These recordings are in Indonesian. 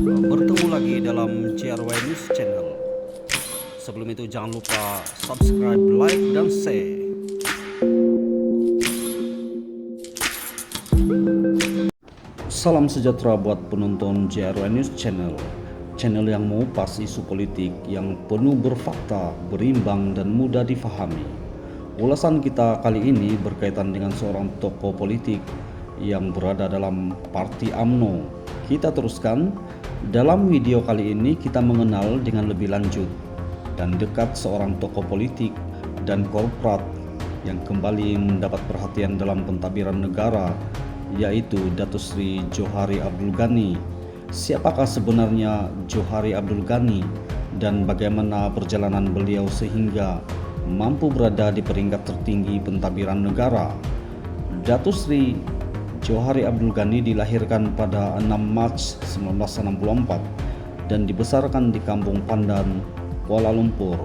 Bertemu lagi dalam JRY News Channel. Sebelum itu jangan lupa subscribe, like, dan share. Salam sejahtera buat penonton JRY News Channel. Channel yang mengupas isu politik yang penuh berfakta, berimbang, dan mudah difahami. Ulasan kita kali ini berkaitan dengan seorang tokoh politik yang berada dalam Parti UMNO. Kita teruskan. Dalam video kali ini kita mengenal dengan lebih lanjut dan dekat seorang tokoh politik dan korporat yang kembali mendapat perhatian dalam pentadbiran negara, yaitu Datuk Seri Johari Abdul Ghani. Siapakah sebenarnya Johari Abdul Ghani dan bagaimana perjalanan beliau sehingga mampu berada di peringkat tertinggi pentadbiran negara? Datuk Seri Johari Abdul Ghani dilahirkan pada 6 Mac 1964 dan dibesarkan di Kampung Pandan, Kuala Lumpur.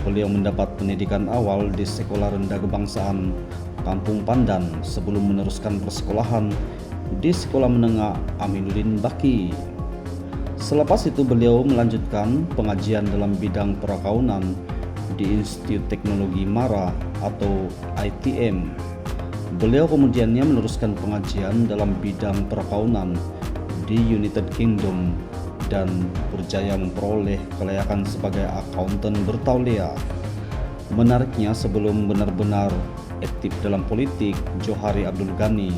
Beliau mendapat pendidikan awal di Sekolah Rendah Kebangsaan Kampung Pandan sebelum meneruskan persekolahan di Sekolah Menengah Aminuddin Baki. Selepas itu beliau melanjutkan pengajian dalam bidang perakaunan di Institut Teknologi Mara atau ITM. Beliau kemudiannya meneruskan pengajian dalam bidang perakaunan di United Kingdom dan berjaya memperoleh kelayakan sebagai akuntan bertauliah. Menariknya, sebelum benar-benar aktif dalam politik, Johari Abdul Ghani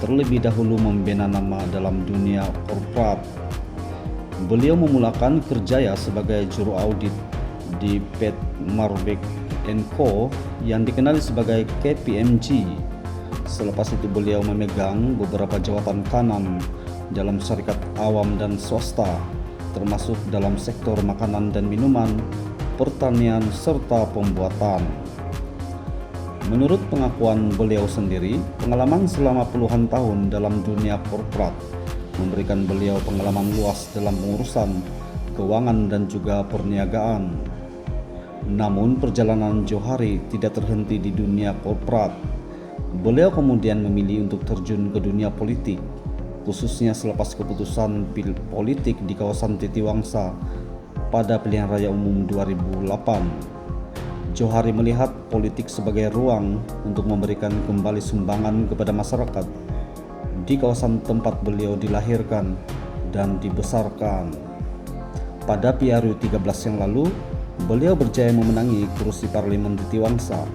terlebih dahulu membina nama dalam dunia korporat. Beliau memulakan kerjaya sebagai juru audit di PT Marbek & Co yang dikenal sebagai KPMG. Selepas itu beliau memegang beberapa jawatan kanan dalam syarikat awam dan swasta, termasuk dalam sektor makanan dan minuman, pertanian, serta pembuatan. Menurut pengakuan beliau sendiri, pengalaman selama puluhan tahun dalam dunia korporat memberikan beliau pengalaman luas dalam pengurusan keuangan dan juga perniagaan. Namun perjalanan Johari tidak terhenti di dunia korporat. Beliau kemudian memilih untuk terjun ke dunia politik, khususnya selepas keputusan politik di kawasan Titiwangsa pada pilihan raya umum 2008. Johari melihat politik sebagai ruang untuk memberikan kembali sumbangan kepada masyarakat di kawasan tempat beliau dilahirkan dan dibesarkan. Pada PRU 13 yang lalu, beliau berjaya memenangi kursi Parlemen Titiwangsa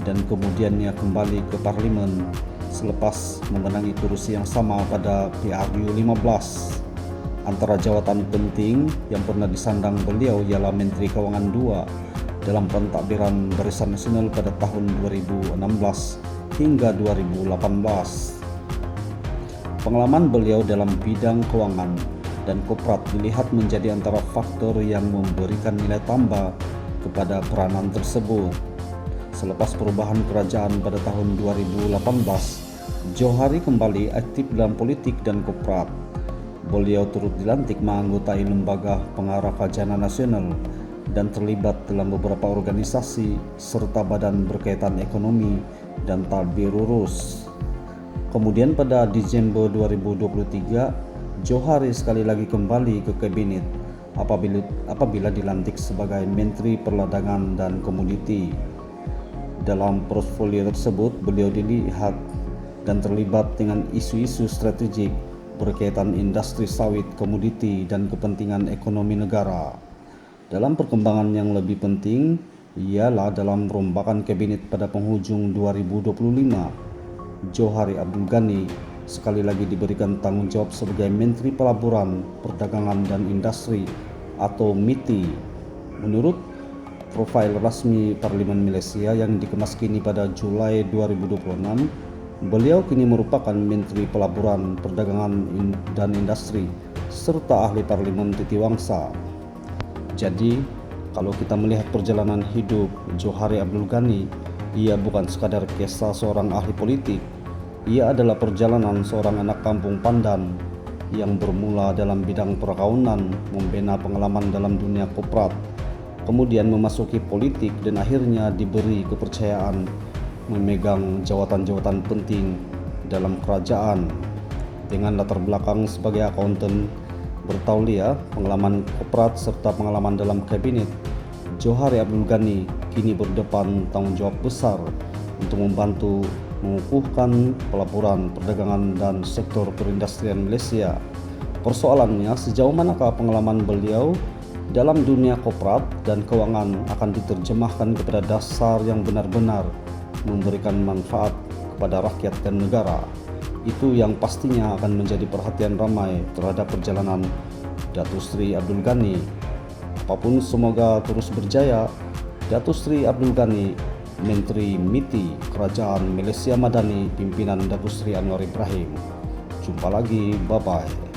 dan kemudiannya kembali ke parlemen selepas memenangi kursi yang sama pada PRU 15. Antara jawatan penting yang pernah disandang beliau ialah Menteri Keuangan II dalam pentadbiran Barisan Nasional pada tahun 2016 hingga 2018. Pengalaman beliau dalam bidang keuangan dan korporat dilihat menjadi antara faktor yang memberikan nilai tambah kepada peranan tersebut. Selepas perubahan kerajaan pada tahun 2018, Johari kembali aktif dalam politik dan korporat. Beliau turut dilantik menganggotai Lembaga Pengarah Khazanah Nasional dan terlibat dalam beberapa organisasi serta badan berkaitan ekonomi dan tadbir urus. Kemudian pada Desember 2023, Johari sekali lagi kembali ke kabinet apabila dilantik sebagai Menteri Perdagangan dan Komoditi. Dalam portfolio tersebut, beliau dilihat dan terlibat dengan isu-isu strategik berkaitan industri sawit, komoditi, dan kepentingan ekonomi negara. Dalam perkembangan yang lebih penting ialah dalam perombakan kabinet pada penghujung 2025, Johari Abdul Ghani sekali lagi diberikan tanggung jawab sebagai Menteri Pelaburan, Perdagangan, dan Industri atau MITI. Menurut profil resmi Parlemen Malaysia yang dikemas kini pada Julai 2026, beliau kini merupakan Menteri Pelaburan, Perdagangan, dan Industri serta ahli Parlemen Titiwangsa. Jadi, kalau kita melihat perjalanan hidup Johari Abdul Ghani, ia bukan sekadar kisah seorang ahli politik. Ia adalah perjalanan seorang anak kampung Pandan yang bermula dalam bidang perakaunan, membina pengalaman dalam dunia korporat, kemudian memasuki politik dan akhirnya diberi kepercayaan memegang jawatan-jawatan penting dalam kerajaan. Dengan latar belakang sebagai akuntan, Bertauliah, pengalaman koprat serta pengalaman dalam kabinet, Johari Abdul Ghani kini berdepan tanggung jawab besar untuk membantu mengukuhkan pelaburan, perdagangan dan sektor perindustrian Malaysia. Persoalannya, sejauh manakah pengalaman beliau dalam dunia koprat dan keuangan akan diterjemahkan kepada dasar yang benar-benar memberikan manfaat kepada rakyat dan negara. Itu yang pastinya akan menjadi perhatian ramai terhadap perjalanan Datuk Seri Abdul Ghani. Apapun, semoga terus berjaya. Datuk Seri Abdul Ghani, Menteri MITI Kerajaan Malaysia Madani, pimpinan Datuk Seri Anwar Ibrahim. Jumpa lagi, bye-bye.